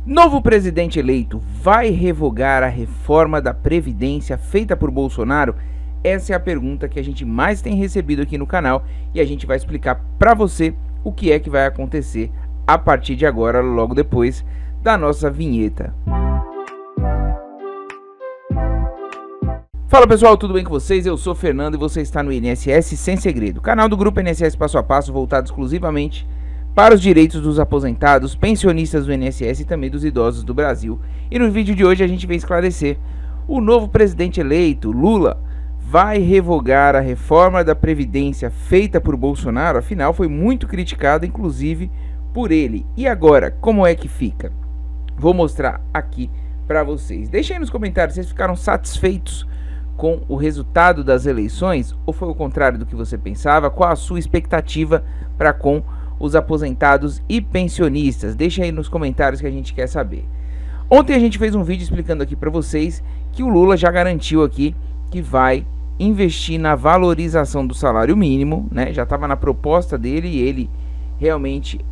Novo presidente eleito vai revogar a reforma da Previdência feita por Bolsonaro? Essa é a pergunta que a gente mais tem recebido aqui no canal e a gente vai explicar para você o que é que vai acontecer a partir de agora, logo depois da nossa vinheta. Fala pessoal, tudo bem com vocês? Eu sou o Fernando e você está no INSS Sem Segredo, canal do grupo INSS Passo a Passo voltado exclusivamente para os direitos dos aposentados, pensionistas do INSS e também dos idosos do Brasil. E no vídeo de hoje a gente vem esclarecer: o novo presidente eleito, Lula, vai revogar a reforma da Previdência feita por Bolsonaro. Afinal, foi muito criticada, inclusive por ele. E agora, como é que fica? Vou mostrar aqui para vocês. Deixem aí nos comentários, vocês ficaram satisfeitos com o resultado das eleições? Ou foi o contrário do que você pensava? Qual a sua expectativa para com os aposentados e pensionistas? Deixa aí nos comentários que a gente quer saber. Ontem a gente fez um vídeo explicando aqui para vocês que o Lula já garantiu aqui que vai investir na valorização do salário mínimo, né? Já estava na proposta dele e ele realmente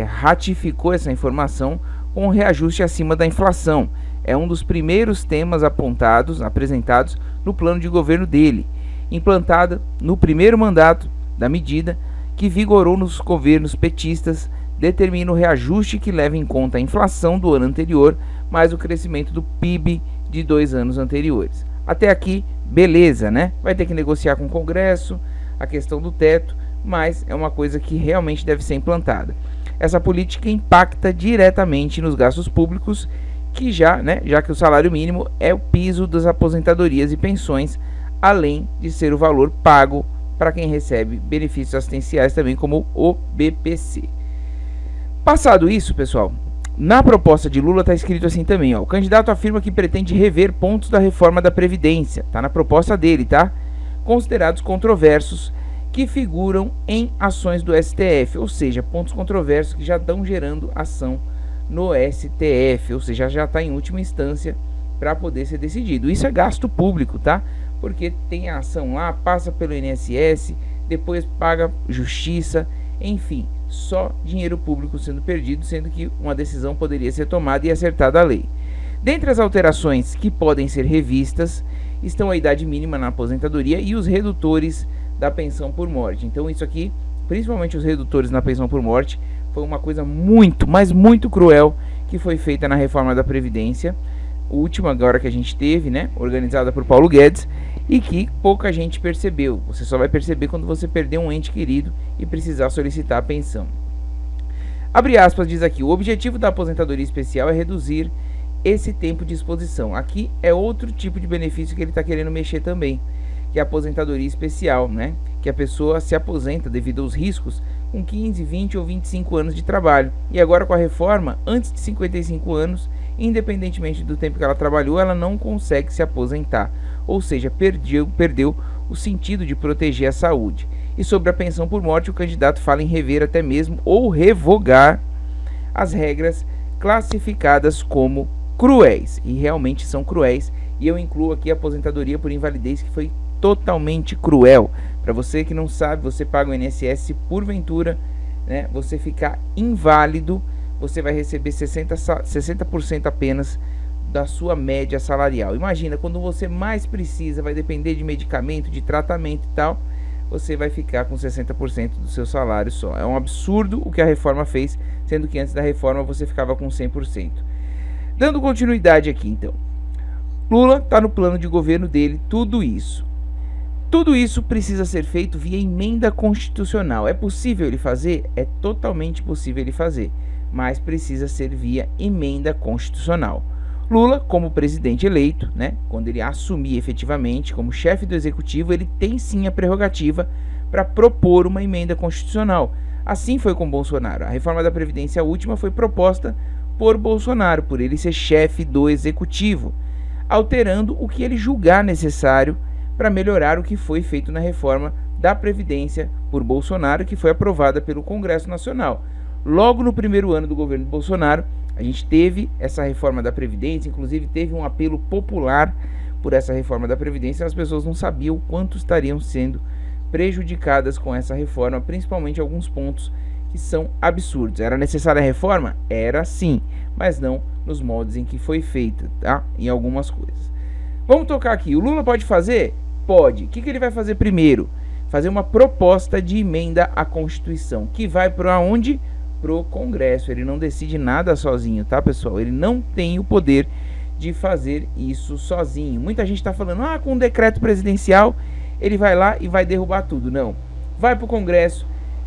ratificou essa informação com um reajuste acima da inflação. É um dos primeiros temas apresentados no plano de governo dele, implantada no primeiro mandato da medida, que vigorou nos governos petistas, determina o reajuste que leva em conta a inflação do ano anterior, mais o crescimento do PIB de 2 anos anteriores. Até aqui, beleza, né? Vai ter que negociar com o Congresso a questão do teto, mas é uma coisa que realmente deve ser implantada. Essa política impacta diretamente nos gastos públicos, que já que o salário mínimo é o piso das aposentadorias e pensões, além de ser o valor pago para quem recebe benefícios assistenciais também, como o BPC. Passado isso, pessoal, na proposta de Lula está escrito assim também, ó: o candidato afirma que pretende rever pontos da reforma da Previdência, tá na proposta dele, tá? Considerados controversos, que figuram em ações do STF, ou seja, pontos controversos que já estão gerando ação no STF, ou seja, já está em última instância para poder ser decidido. Isso é gasto público, tá? Porque tem a ação lá, passa pelo INSS, depois paga justiça, enfim, só dinheiro público sendo perdido, sendo que uma decisão poderia ser tomada e acertada a lei. Dentre as alterações que podem ser revistas estão a idade mínima na aposentadoria e os redutores da pensão por morte. Então isso aqui, principalmente os redutores na pensão por morte, foi uma coisa muito, mas muito cruel que foi feita na reforma da Previdência, a última agora que a gente teve, né, organizada por Paulo Guedes, e que pouca gente percebeu. Você só vai perceber quando você perder um ente querido e precisar solicitar a pensão. Abre aspas, diz aqui: o objetivo da aposentadoria especial é reduzir esse tempo de exposição. Aqui é outro tipo de benefício que ele está querendo mexer também, que é a aposentadoria especial, né? Que a pessoa se aposenta devido aos riscos com 15, 20 ou 25 anos de trabalho. E agora com a reforma, antes de 55 anos, independentemente do tempo que ela trabalhou, ela não consegue se aposentar. Ou seja, perdeu o sentido de proteger a saúde. E sobre a pensão por morte, o candidato fala em rever até mesmo ou revogar as regras classificadas como cruéis. E realmente são cruéis. E eu incluo aqui a aposentadoria por invalidez, que foi totalmente cruel. Para você que não sabe, você paga o INSS, se porventura, né, você ficar inválido, você vai receber 60% apenas da sua média salarial. Imagina, quando você mais precisa, vai depender de medicamento, de tratamento e tal, você vai ficar com 60% do seu salário só. É um absurdo o que a reforma fez, sendo que antes da reforma você ficava com 100%. Dando continuidade aqui, então. Lula está no plano de governo dele, tudo isso. Tudo isso precisa ser feito via emenda constitucional. É possível ele fazer? É totalmente possível ele fazer, mas precisa ser via emenda constitucional. Lula, como presidente eleito, né, quando ele assumir efetivamente como chefe do executivo, ele tem sim a prerrogativa para propor uma emenda constitucional. Assim foi com Bolsonaro. A reforma da Previdência última foi proposta por Bolsonaro, por ele ser chefe do executivo, alterando o que ele julgar necessário para melhorar o que foi feito na reforma da Previdência por Bolsonaro, que foi aprovada pelo Congresso Nacional. Logo no primeiro ano do governo de Bolsonaro, a gente teve essa reforma da Previdência, inclusive teve um apelo popular por essa reforma da Previdência. As pessoas não sabiam o quanto estariam sendo prejudicadas com essa reforma, principalmente alguns pontos que são absurdos. Era necessária a reforma? Era sim, mas não nos moldes em que foi feita, tá? Em algumas coisas. Vamos tocar aqui. O Lula pode fazer? Pode. O que ele vai fazer primeiro? Fazer uma proposta de emenda à Constituição, que vai para onde? Pro Congresso. Ele não decide nada sozinho, tá, pessoal? Ele não tem o poder de fazer isso sozinho. Muita gente está falando, com um decreto presidencial ele vai lá e vai derrubar tudo. Não. Vai pro Congresso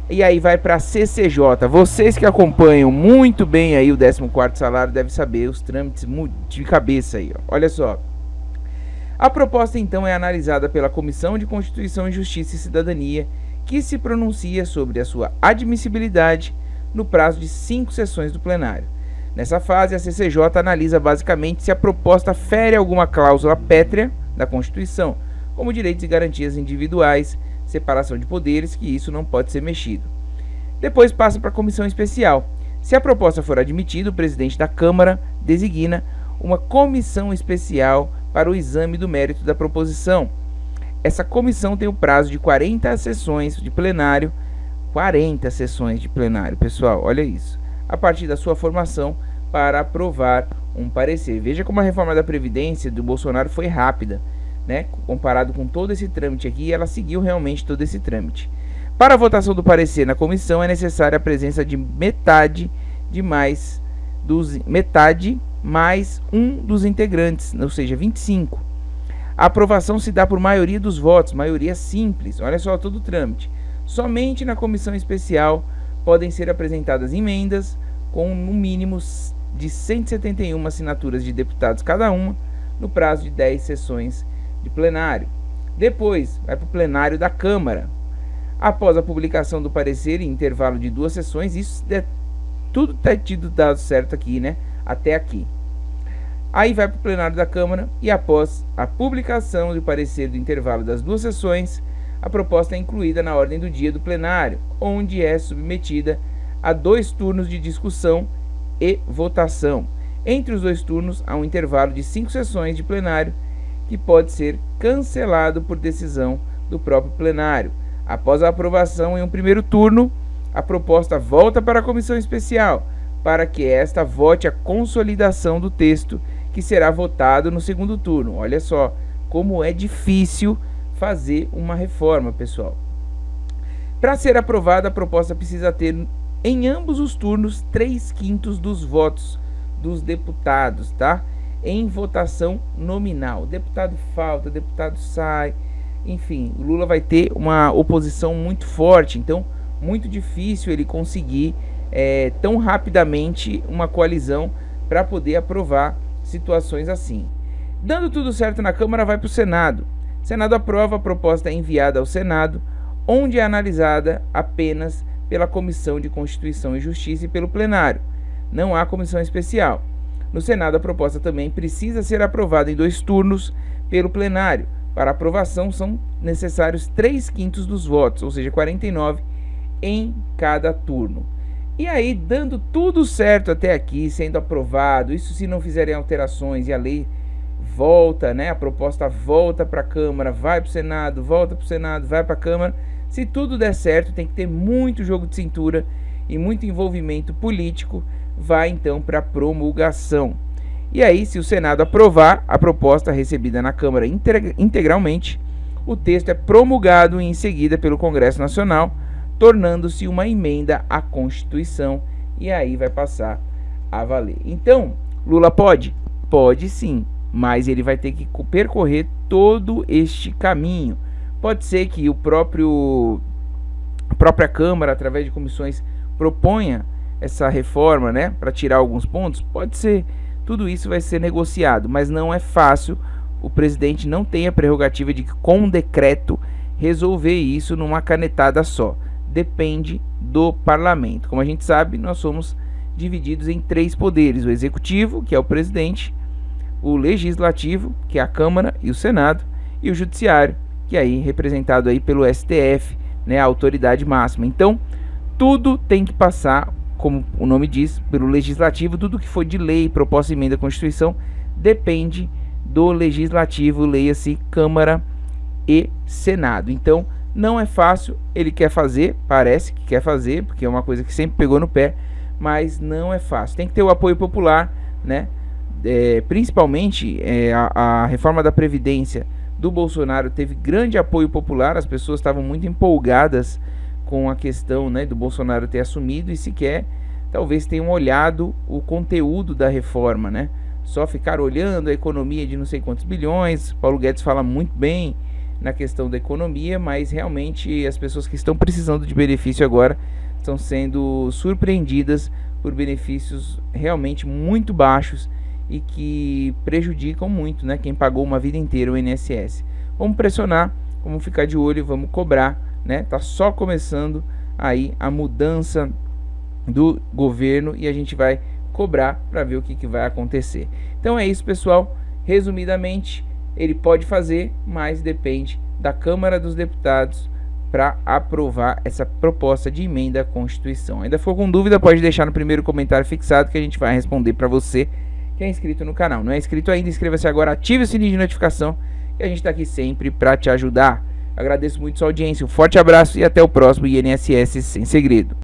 e aí vai para a CCJ. Vocês que acompanham muito bem aí o 14º salário devem saber os trâmites de cabeça aí, ó. Olha só. A proposta então é analisada pela Comissão de Constituição e Justiça e Cidadania, que se pronuncia sobre a sua admissibilidade no prazo de 5 sessões do plenário. Nessa fase, a CCJ analisa basicamente se a proposta fere alguma cláusula pétrea da Constituição, como direitos e garantias individuais, separação de poderes, que isso não pode ser mexido. Depois passa para a comissão especial. Se a proposta for admitida, o presidente da Câmara designa uma comissão especial para o exame do mérito da proposição. Essa comissão tem o prazo de 40 sessões de plenário. 40 sessões de plenário, pessoal, olha isso. A partir da sua formação para aprovar um parecer. Veja como a reforma da Previdência do Bolsonaro foi rápida, né? Comparado com todo esse trâmite aqui, ela seguiu realmente todo esse trâmite. Para a votação do parecer na comissão é necessária a presença de metade mais um dos integrantes, ou seja, 25. A aprovação se dá por maioria dos votos, maioria simples. Olha só todo o trâmite. Somente na comissão especial podem ser apresentadas emendas com no mínimo de 171 assinaturas de deputados cada uma, no prazo de 10 sessões de plenário. Depois vai para o plenário da Câmara. Após a publicação do parecer em intervalo de 2 sessões, isso tudo está tido dado certo aqui, né? Até aqui. Aí vai para o plenário da Câmara e após a publicação do parecer do intervalo das 2 sessões, a proposta é incluída na ordem do dia do plenário, onde é submetida a 2 turnos de discussão e votação. Entre os 2 turnos há um intervalo de 5 sessões de plenário que pode ser cancelado por decisão do próprio plenário. Após a aprovação em um primeiro turno, a proposta volta para a comissão especial, para que esta vote a consolidação do texto, que será votado no segundo turno. Olha só como é difícil fazer uma reforma, pessoal. Para ser aprovada, a proposta precisa ter em ambos os turnos 3/5 dos votos dos deputados, tá? Em votação nominal. Deputado falta, deputado sai, enfim, o Lula vai ter uma oposição muito forte, então muito difícil ele conseguir tão rapidamente uma coalizão para poder aprovar situações assim. Dando tudo certo na Câmara, vai para o Senado. O Senado aprova, a proposta é enviada ao Senado, onde é analisada apenas pela Comissão de Constituição e Justiça e pelo plenário. Não há comissão especial. No Senado, a proposta também precisa ser aprovada em 2 turnos pelo plenário. Para aprovação, são necessários 3/5 dos votos, ou seja, 49 em cada turno. E aí, dando tudo certo até aqui, sendo aprovado, isso se não fizerem alterações e a lei volta, né? A proposta volta para a Câmara, vai para o Senado, volta para o Senado, vai para a Câmara. Se tudo der certo, tem que ter muito jogo de cintura e muito envolvimento político, vai então para a promulgação. E aí, se o Senado aprovar a proposta recebida na Câmara integralmente, o texto é promulgado em seguida pelo Congresso Nacional, tornando-se uma emenda à Constituição, e aí vai passar a valer. Então, Lula pode? Pode sim, mas ele vai ter que percorrer todo este caminho. Pode ser que a própria Câmara, através de comissões, proponha essa reforma, né, para tirar alguns pontos. Pode ser, tudo isso vai ser negociado, mas não é fácil. O presidente não tem a prerrogativa de, com um decreto, resolver isso numa canetada só. Depende do parlamento. Como a gente sabe, nós somos divididos em 3 poderes: o executivo, que é o presidente, o legislativo, que é a Câmara e o Senado, e o judiciário, que é aí representado aí pelo STF, né, a autoridade máxima. Então, tudo tem que passar, como o nome diz, pelo legislativo. Tudo que for de lei, proposta de emenda à Constituição, depende do legislativo, leia-se Câmara e Senado. Então, Não é fácil, ele quer fazer, parece que quer fazer, porque é uma coisa que sempre pegou no pé, mas não é fácil. Tem que ter o apoio popular, né? Principalmente a reforma da Previdência do Bolsonaro teve grande apoio popular, as pessoas estavam muito empolgadas com a questão, né, do Bolsonaro ter assumido e sequer talvez tenham olhado o conteúdo da reforma, né? Só ficar olhando a economia de não sei quantos bilhões. Paulo Guedes fala muito bem na questão da economia, mas realmente as pessoas que estão precisando de benefício agora estão sendo surpreendidas por benefícios realmente muito baixos e que prejudicam muito, né, quem pagou uma vida inteira o INSS. Vamos pressionar, vamos ficar de olho, vamos cobrar, né? Tá só começando aí a mudança do governo e a gente vai cobrar para ver o que vai acontecer. Então é isso, pessoal. Resumidamente, ele pode fazer, mas depende da Câmara dos Deputados para aprovar essa proposta de emenda à Constituição. Ainda for com dúvida, pode deixar no primeiro comentário fixado que a gente vai responder para você que é inscrito no canal. Não é inscrito ainda? Inscreva-se agora, ative o sininho de notificação e a gente está aqui sempre para te ajudar. Agradeço muito sua audiência, um forte abraço e até o próximo INSS Sem Segredo.